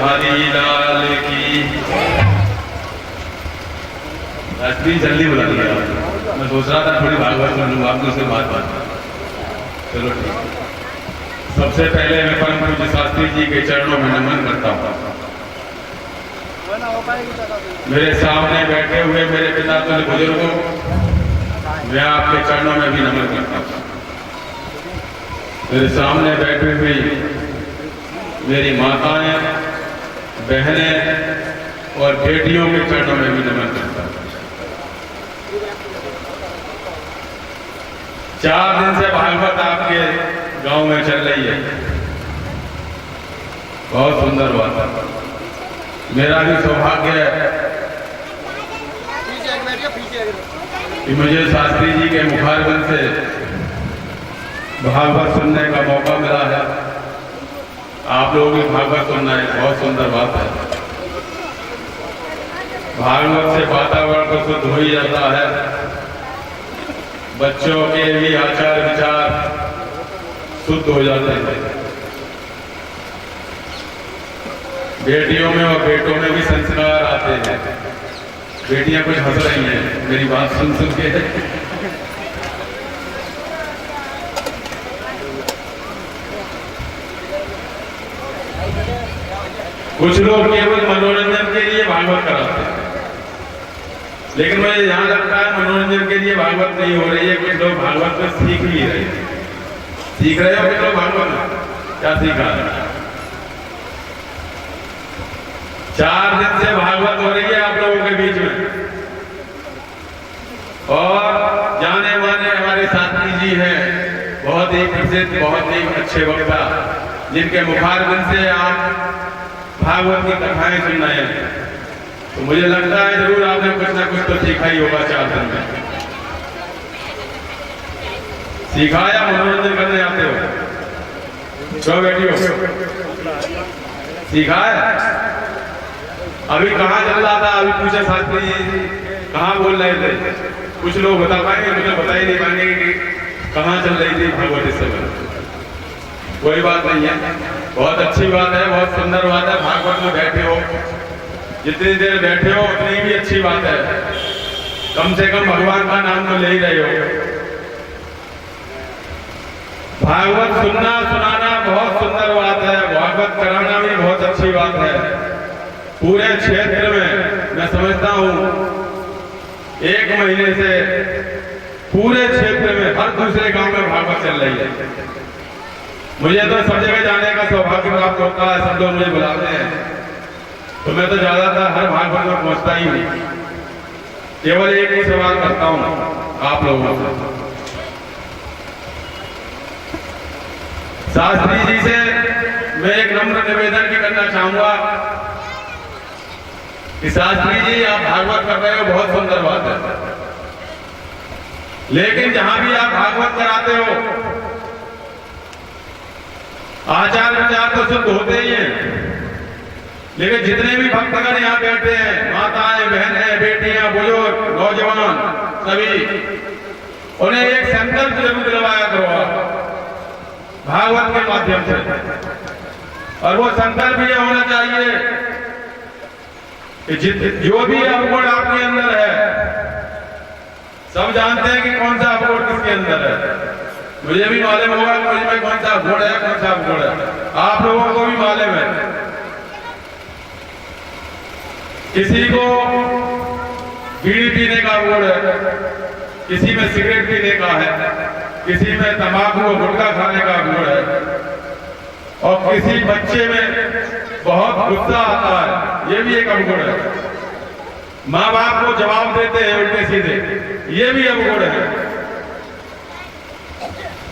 बिहारी लाल की। शास्त्री जल्दी बुला दिया, मैं सोच रहा था थोड़ी भागवत कर लूँ आपको से बात। चलो ठीक। सबसे पहले मैं परम पूज्य शास्त्री जी के चरणों में नमन करता हूँ। मेरे सामने बैठे हुए मेरे पिता तुल्य बुजुर्गों, मैं आपके चरणों में भी नमन करता हूँ। मेरे सामने बैठी हुई मेरी माताएं, बहनें और बेटियों के चरणों में भी नमन करता हूँ। 4 दिन से भागवत आपके गांव में चल रही है, बहुत सुंदर बात है। मेरा भी सौभाग्य है कि मुझे शास्त्री जी के मुखारबिंद से भागवत सुनने का मौका मिला है। आप लोगों की भागवत सुनना है, बहुत सुंदर बात है। भागवत से वातावरण तो शुद्ध हो ही जाता है, बच्चों के भी आचार विचार शुद्ध हो जाते हैं, बेटियों में और बेटों में भी संस्कार आते हैं। बेटियां कुछ हंस रही हैं मेरी बात सुन सुन के। कुछ लोग केवल मनोरंजन के लिए भागवत कराते हैं, लेकिन मुझे यहाँ लगता है मनोरंजन के लिए भागवत नहीं हो रही है। कुछ लोग भागवत में सीख भी रहे हैं। सीख रहे हो कुछ लोग भागवत में? क्या सीखा है? 4 दिन से भागवत हो रही है आप लोगों के बीच में, और जाने माने हमारे शास्त्री जी हैं, बहुत ही प्रसिद्ध, बहुत ही अच्छे वक्ता, जिनके मुखारबिंद से आप भागवत की कथाएं सुन रहे हैं। तो मुझे लगता है जरूर आपने कुछ ना कुछ तो सीखा ही होगा 4 दिन में। सीखा या मनोरंजन करने आते हो? क्यों बैठी हो? सीखा है? अभी कहाँ चल रहा था? अभी पूछे शास्त्री जी कहाँ बोल रहे थे? कुछ लोग बता पाएंगे? मुझे बता ही नहीं पाएंगे कि कहाँ चल रही थी भागवत इस समय। कोई बात नहीं है, बहुत अच्छी बात है, बहुत सुंदर बात है। भागवत में बैठे हो, जितनी देर बैठे हो उतनी भी अच्छी बात है। कम से कम भगवान का नाम तो ले ही रहे हो। भागवत सुनना सुनाना बहुत सुंदर बात है, भागवत कराना भी बहुत अच्छी बात है। पूरे क्षेत्र में मैं समझता हूँ 1 महीने से पूरे क्षेत्र में हर दूसरे गांव में भागवत चल रही है। मुझे तो सब जगह जाने का सौभाग्य प्राप्त होता है, सब लोग मुझे बुलाते हैं, तो मैं तो ज्यादातर हर भागवत में पहुंचता ही हूँ। केवल एक ही सवाल करता हूँ आप लोगों से, शास्त्री जी से मैं एक नम्र निवेदन भी करना चाहूंगा कि शास्त्री जी आप भागवत कर रहे हो, बहुत सुंदर बात है, लेकिन जहां भी आप भागवत कराते हो आचार विचार तो शुद्ध होते ही हैं, लेकिन जितने भी भक्तगण यहाँ बैठे हैं, माताएं, बहनें, बेटियां, बुजुर्ग, नौजवान, सभी, उन्हें एक संकल्प जरूर दिलवाया करो भागवत के माध्यम से। और वो संकल्प ये होना चाहिए कि जो भी अवगुण आपके अंदर है, सब जानते हैं कि कौन सा अवगुण किसके अंदर है। मुझे भी मालूम होगा कि मुझ में कौन सा अवगुण है, कौन सा अवगुण है, आप लोगों को भी मालूम है। किसी को बीड़ी पीने का अवगुण है, किसी में सिगरेट पीने का है, किसी में तंबाकू गुटखा खाने का अवगुण है, और किसी बच्चे में बहुत गुस्सा आता है, ये भी एक अवगुण है। माँ बाप को जवाब देते हैं उल्टे सीधे, ये भी अवगुण है।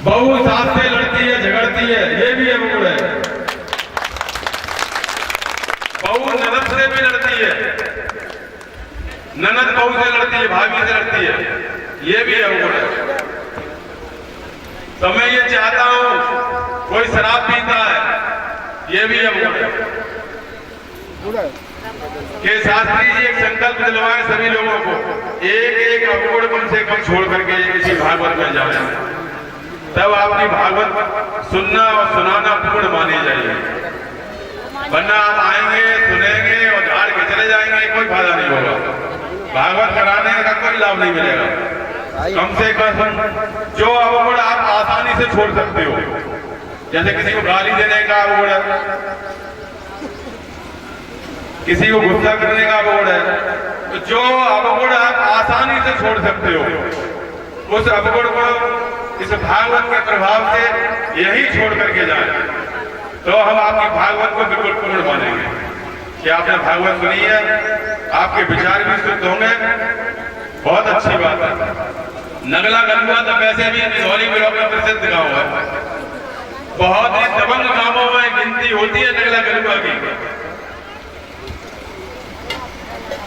बहू सास से लड़ती है, झगड़ती है, ये भी अवगुण है। बहू ननद से भी लड़ती है, ननद बहू से लड़ती है, भाभी से लड़ती है, ये भी अवगुण है। तो मैं ये चाहता हूं कोई शराब पीता है, ये भी अवगुण है। कि शास्त्री जी एक संकल्प दिलवाए सभी लोगों को, एक अवगुण कम से कम छोड़ करके किसी भागवत में जाए, तब आपकी भागवत सुनना और सुनाना पूर्ण मानी जाएगी। वरना आप आएंगे सुनेंगे और झाड़ के चले जाएंगे, कोई फायदा नहीं होगा। भागवत कराने का कोई लाभ नहीं मिलेगा। कम से कम जो अवगुण आप आसानी से छोड़ सकते हो, जैसे किसी को गाली देने का अवगुण है, किसी को गुस्सा करने का अवगुण है, तो जो अवगुण आप आसानी से छोड़ सकते हो, उस अवगुण को इस भागवत के प्रभाव से यही छोड़ करके जाए, तो हम आपकी भागवत को बिल्कुल पूर्ण मानेंगे कि आपने भागवत सुनी है, आपके विचार भी शुद्ध होंगे। बहुत अच्छी बात है। नगला गलुआ तो वैसे भी निधौली ब्लॉक में प्रसिद्ध गांव है, बहुत ही दबंग गांवों में गिनती होती है नगला गलुआ की।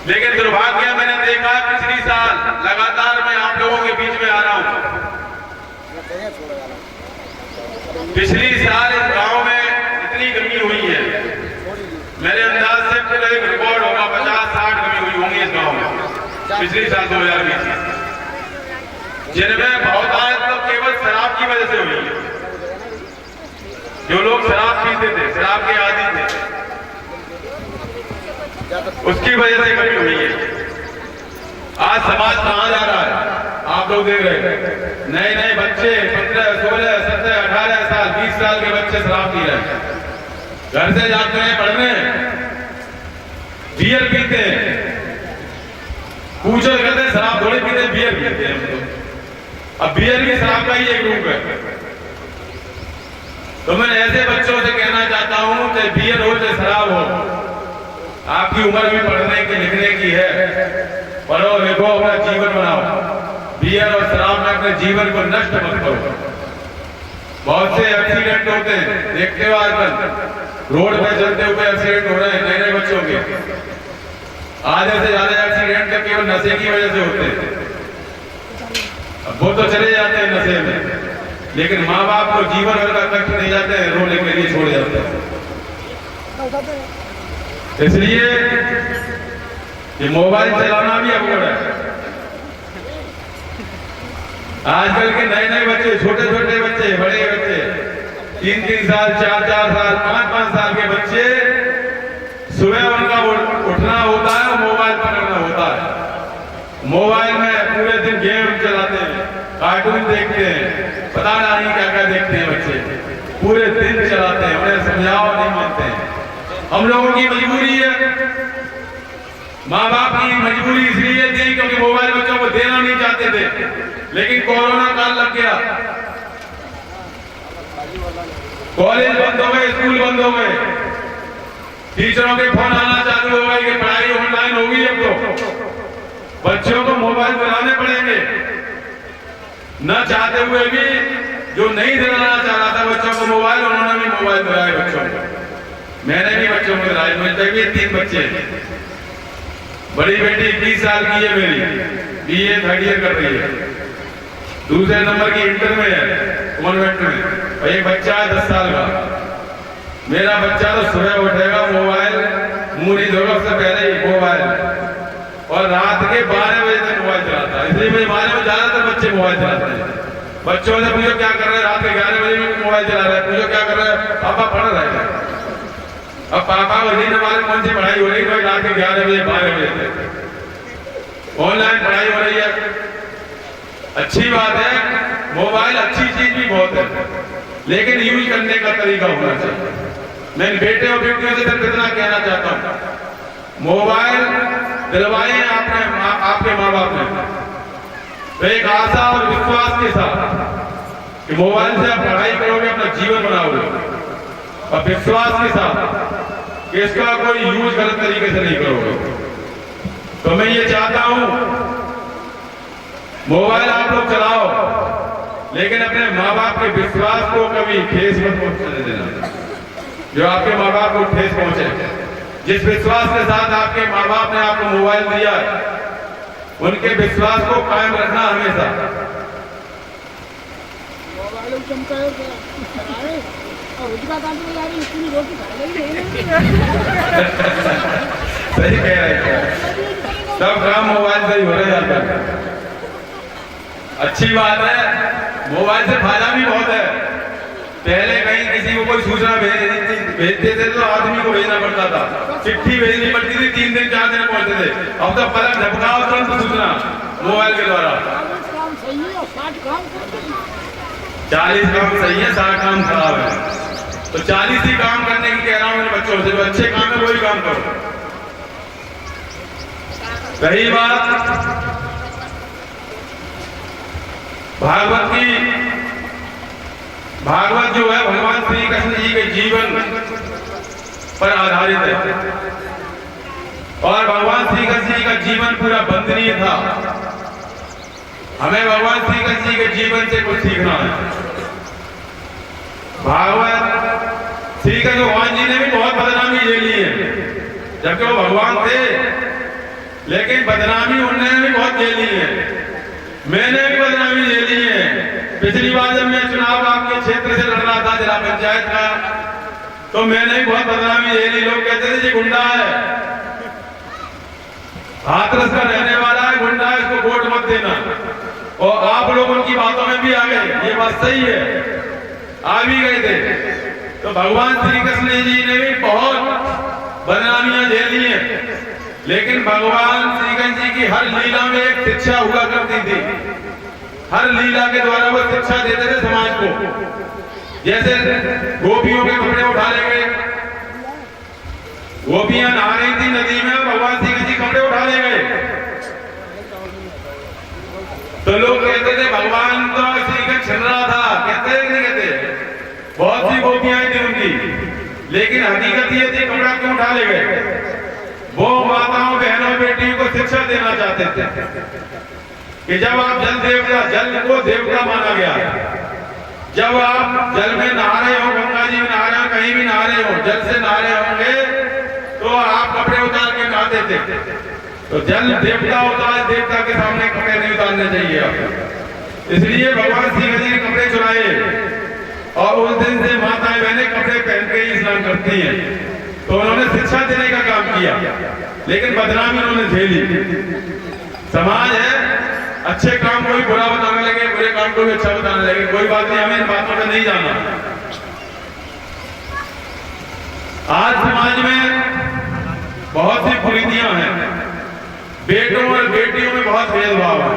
लेकिन दुर्भाग्य मैंने देखा पिछली साल लगातार मैं आप लोगों के बीच में आ रहा हूं, पिछली साल इस गांव में इतनी गर्मी हुई है, मेरे अंदाज से फिर एक रिकॉर्ड होगा, 50-60 गर्मी हुई होंगी इस गांव में पिछली साल 2020, जिनमें बहुतायत तो केवल शराब की वजह से हुई है। जो लोग शराब पीते थे, शराब के आदी थे, उसकी वजह से कमी हुई है। आज समाज कहां जा रहा है आप लोग देख रहे हैं, नए नए बच्चे 15, 16, 17, 18 साल 20 साल के बच्चे शराब पी रहे हैं, घर से जाते हैं पढ़ने, बियर पीते हैं। पूछो कहते हैं शराब थोड़ी पीते हैं, बियर पीते हैं। अब बियर भी शराब का ही एक रूप है। तो मैं ऐसे बच्चों से कहना चाहता हूं, चाहे बियर हो चाहे शराब हो, आपकी उम्र भी पढ़ने की लिखने की है, पढ़ो लिखो, अपना जीवन बनाओ। बियर और शराब में अपने जीवन को नष्ट मत करो। बहुत से एक्सीडेंट होते हैं, देखते हो आजकल रोड पे चलते हुए एक्सीडेंट हो रहे हैं नए नए बच्चों के। आधे से ज्यादा एक्सीडेंट तो केवल नशे की वजह से होते हैं। वो तो चले जाते हैं नशे में, लेकिन माँ बाप को जीवन भर का कष्ट दे जाते हैं, रोने के लिए छोड़ जाते हैं। इसलिए ये मोबाइल चलाना भी अवगुण है। आजकल के नए नए बच्चे, छोटे छोटे बच्चे, बड़े बच्चे, 3-3 साल 4-4 साल 5-5 साल के बच्चे, सुबह उनका उठना होता है और मोबाइल पकड़ना होता है। मोबाइल में पूरे दिन गेम चलाते हैं, कार्टून देखते हैं, पता नहीं क्या क्या देखते हैं बच्चे, पूरे दिन चलाते हैं, उन्हें समझाओ नहीं मानते हैं। हम लोगों की मजबूरी है, माँ बाप की मजबूरी इसलिए थी क्योंकि मोबाइल बच्चों को देना नहीं चाहते थे, लेकिन कोरोना काल लग गया, कॉलेज बंद हो गए, स्कूल बंद हो गए, टीचरों के फोन आना चालू हो गए कि पढ़ाई ऑनलाइन होगी। अब तो बच्चों को मोबाइल दिलाने पड़ेंगे, न चाहते हुए भी। जो नहीं दिलाना चाह रहा था बच्चों को मोबाइल, उन्होंने भी मोबाइल दिलाए बच्चों को। मैंने भी बच्चों को दिलाए, मेरे भी 3 बच्चे। बड़ी बेटी 20 साल की है मेरी, BA 3rd ईयर कर रही है, दूसरे नंबर की इंटर में है कॉन्वेंट में, और एक बच्चा है 10 साल का। मेरा बच्चा तो सुबह उठेगा मोबाइल, मुंह नहीं धोगा उससे पहले ही मोबाइल, और रात के 12 बजे तक मोबाइल चलाता है। इसलिए मेरे माने में ज्यादातर बच्चे मोबाइल चलाते हैं। बच्चों से पूछो क्या कर रहे हैं, रात के 11 बजे भी मोबाइल चला रहे हैं, पूछो क्या कर रहे हैं, पापा पढ़ रहे हैं। अब पापा को नहीं मालूम कौन सी पढ़ाई हो रही है, रात के 11 बजे 12 बजे तक ऑनलाइन पढ़ाई हो रही है। अच्छी बात है, मोबाइल अच्छी चीज भी बहुत है, लेकिन यूज करने का तरीका होना चाहिए। मैं बेटे और बेटियों से सिर्फ इतना कहना चाहता हूं, मोबाइल दिलवाए आपके माँ बाप ने तो एक आशा और विश्वास के साथ कि मोबाइल से आप पढ़ाई करोगे, अपना जीवन बनाओगे, और विश्वास के साथ कि इसका कोई यूज गलत तरीके से नहीं करोगे। तो मैं ये चाहता हूं मोबाइल आप लोग चलाओ, लेकिन अपने माँ बाप के विश्वास को कभी ठेस मत पहुंचने देना। जो आपके माँ बाप को ठेस पहुंचे, जिस विश्वास के साथ आपके माँ बाप ने आपको मोबाइल दिया है, उनके विश्वास को कायम रखना हमेशा। सही कह रहे हैं, सब काम मोबाइल से ही हो रहे हैं। अच्छी बात है, मोबाइल से फायदा भी बहुत है। पहले कहीं किसी को कोई सूचना भेजते थे तो आदमी को भेजना पड़ता था, चिट्ठी भेजनी पड़ती थी, 3 दिन 4 दिन पहुंचते थे। अब तो पलक झपकाओ तुरंत सूचना मोबाइल के द्वारा। 40 काम सही है, 60 काम खराब है। तो 40 ही काम करने की कह रहा हूं मेरे बच्चों से, जो अच्छे काम है वही काम करो। रही बात भागवत की, भागवत जो है भगवान श्री कृष्ण जी के जीवन पर आधारित है और भगवान श्री कृष्ण जी का जीवन पूरा वंदनीय था। हमें भगवान श्री कृष्ण जी के जीवन से कुछ सीखना है। भागवत श्री कृष्ण भगवान जी ने भी बहुत बदनामी झेली है, जबकि वो भगवान थे, लेकिन बदनामी उन्होंने भी बहुत झेली है। मैंने भी बदनामी झेली है। पिछली बार जब मैं चुनाव आपके क्षेत्र से लड़ रहा था जिला पंचायत का, तो मैंने भी बहुत बदनामी झेली। लोग कहते थे ये गुंडा है, हाथरस का रहने वाला है, गुंडा है, इसको वोट मत देना। और आप लोग उनकी बातों में भी आ गए, ये बात सही है, आ भी गए थे। तो भगवान श्री कृष्ण जी ने भी बहुत बदनामियां झेली हैं, लेकिन भगवान श्री कृष्ण जी की हर लीला में एक शिक्षा हुआ करती थी। हर लीला के द्वारा वो शिक्षा देते थे समाज को। जैसे गोपियों के कपड़े उठा ले गए, गोपियां नहा रही थी नदी में, भगवान श्री कृष्ण जी कपड़े उठा ले गए। तो लोग कहते थे भगवान तो श्री कृष्ण छिल रहा था, कहते नहीं कहते? बहुत सी गोपियां थी उनकी, लेकिन हकीकत ये थी कपड़ा क्यों उठा ले गए? वो माताओं बहनों बेटियों को शिक्षा देना चाहते थे कि जब आप जल देवता, जल को देवता माना गया, जब आप जल में नहा रहे हो, गंगा जी में नहा रहे हो, कहीं भी नहा रहे हो, जल से नहा रहे होंगे, तो आप कपड़े उतार के नहाते थे। तो जल देवता होता है, देवता के सामने कपड़े नहीं उतारने चाहिए आप। इसलिए भगवान श्री कृष्ण ने कपड़े चुराए और उस दिन से माताएं बहनें कपड़े पहन के ही स्नान करती हैं। तो उन्होंने शिक्षा देने का काम किया, लेकिन बदनामी उन्होंने झेली। समाज है, अच्छे काम को भी बुरा बताने लगे, बुरे काम को भी अच्छा बताने लगे। कोई बात नहीं, हमें इन बातों में नहीं जाना। आज समाज में बहुत सी कुरीतियां हैं, बेटों और बेटियों में बहुत भेदभाव है।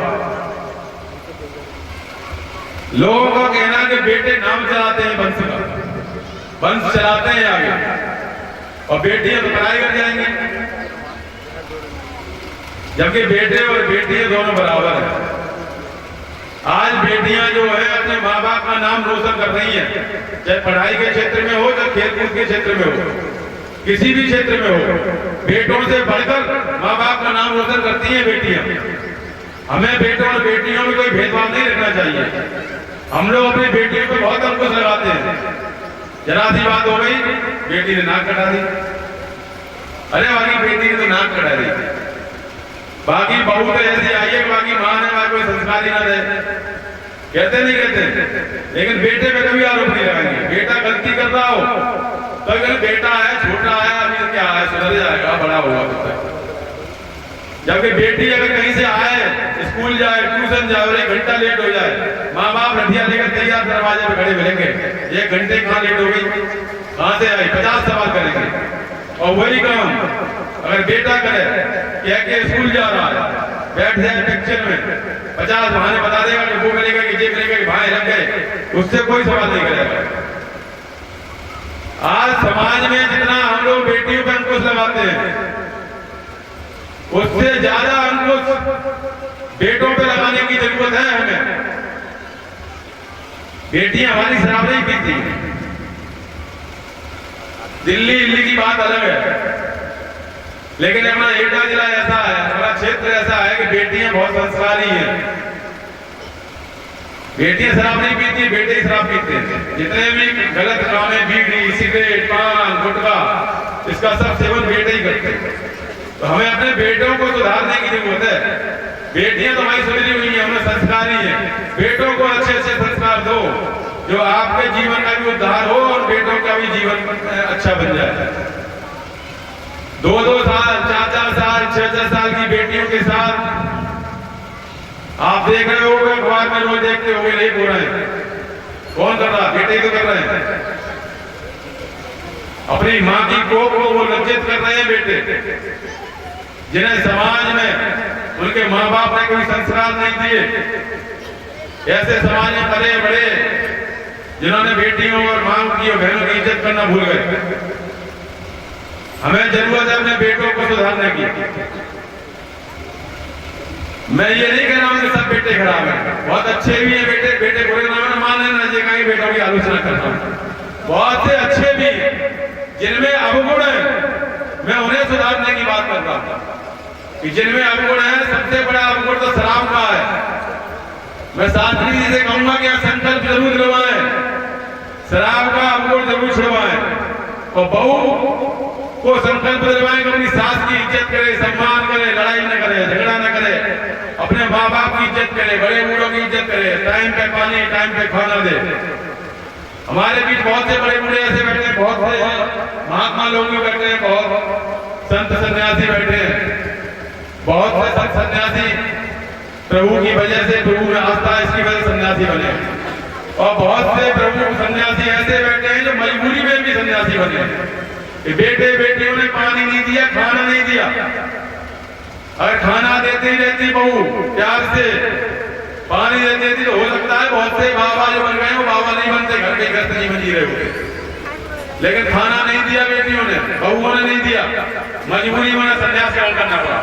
लोगों का कहना है कि बेटे नाम चलाते हैं वंश का, वंश चलाते हैं आगे, और बेटियां तो पढ़ाई कर जाएंगी, जबकि बेटे और बेटियां दोनों बराबर हैं। आज बेटियां जो है अपने माँ बाप का नाम रोशन कर रही हैं, चाहे पढ़ाई के क्षेत्र में हो, चाहे खेलकूद के क्षेत्र में हो, किसी भी क्षेत्र में हो, बेटों से बढ़कर माँ बाप का नाम रोशन करती हैं बेटियां। हमें बेटों और बेटियों में कोई भेदभाव नहीं रखना चाहिए। हम लोग अपनी बेटियों को बहुत अंकुश लगाते हैं। जरा सी बात हो गई, बेटी ने नाक कटा दी, अरे बाकी बेटी ने तो नाक कटा दी, बाकी बहू तो ऐसी आई है, बाकी मां ने वहां कोई संस्कार ही ना दे, कहते नहीं कहते। लेकिन बेटे पे कभी आरोप नहीं लगाएंगे। बेटा गलती कर रहा हो तो अगर बेटा है, छोटा है, अभी क्या है, सुधर जाएगा, बड़ा होगा। जबकि बेटी अगर कहीं से आए, स्कूल जाए, ट्यूशन जाए और 1 घंटा लेट हो जाए, माँ बाप रठिया लेकर तैयार दरवाजे पे खड़े मिलेंगे, 1 घंटे कहाँ लेट हो गई, कहाँ से आई, 50 सवाल करेंगे। और वही काम अगर बेटा करे, कह के स्कूल जा रहा है, बैठ जाए पिक्चर में, 50 बहाने बता देगा कि वो मिलेगा कि ये मिलेगा कि भाई लग गए, उससे कोई सवाल नहीं करेगा। आज समाज में जितना हम लोग बेटियों पर अंकुश लगाते हैं, उससे ज्यादा अंकुश बेटों पे लगाने की जरूरत है हमें। बेटियां हमारी शराब नहीं पीती, दिल्ली की बात अलग है, लेकिन हमारा एटा जिला ऐसा है, हमारा क्षेत्र ऐसा है कि बेटियां बहुत संस्कारी हैं। बेटियां शराब नहीं पीती, बेटे शराब पीते हैं। जितने भी गलत काम है, बीड़ी, सिगरेट, पान, गुटखा, इसका सब सेवन बेटे ही करते हैं। तो हमें अपने बेटों को सुधारने की जरूरत है। बेटियां तो हमारी सुधरी हुई हैं, हमें संस्कारी हैं। बेटों को अच्छे अच्छे संस्कार दो, जो आपके जीवन का भी उद्धार हो और बेटों का भी जीवन अच्छा बन जाए। 2-2 साल, 4-4 साल, 6-6 साल की बेटियों के साथ आप देख रहे हो, अखबार में रोज देखते हो, नहीं हो रहे हैं, कौन कर रहा? बेटे तो कर रहे हैं। अपनी माँ की कोख को वो लज्जित कर रहे हैं बेटे, जिन्हें समाज में उनके माँ बाप ने कोई संस्कार नहीं दिए। ऐसे समाज में पले बड़े जिन्होंने बेटियों और माँ की और बहनों की इज्जत करना भूल गए। हमें जरूरत है अपने बेटों को सुधारने की। मैं ये नहीं कह रहा हूं कि सब बेटे खराब हैं, बहुत अच्छे भी हैं बेटे, बेटे बुरे ना माने ना जी, कहीं बेटों की आलोचना करता हूं। बहुत से अच्छे भी हैं जिनमें अवगुण है, मैं उन्हें सुधारने की बात कर रहा हूं कि जिनमें अवगुण है। सबसे बड़ा अवगुण तो शराब का है। मैं शास्त्री जी से कहूंगा कि आप संकल्प जरूर दिलवाएं, शराब का अवगुण जरूर छुड़वाएं, और बहू को संकल्प दिलवाएं कि अपनी सास की इज्जत करे, सम्मान करे, लड़ाई न करे, झगड़ा न करे, अपने माँ बाप की इज्जत करे, बड़े बूढ़ों की इज्जत करे, टाइम पे पानी, टाइम पे खाना दे। हमारे बीच बहुत से बड़े बूढ़े ऐसे बैठे हैं, बहुत से महात्मा लोग भी बैठे हैं, बहुत संत सन्यासी बैठे हैं। बहुत से संत सन्यासी प्रभु की वजह से, प्रभु में आस्था है इसकी वजह से सन्यासी बने, और बहुत से प्रभु सन्यासी ऐसे बैठे हैं जो मजबूरी में भी सन्यासी बने। बेटे बेटियों ने पानी नहीं दिया, खाना नहीं दिया, अगर खाना देती रहती बहू प्यार से, पानी देती थी, तो हो सकता है बहुत से बाबा जो बन गए वो बाबा नहीं बनते, घर के घर नहीं बनी रहे होते। लेकिन खाना नहीं दिया बेटियों ने, बहुओं ने नहीं दिया, मजबूरी में सन्यास ग्रहण करना पड़ा।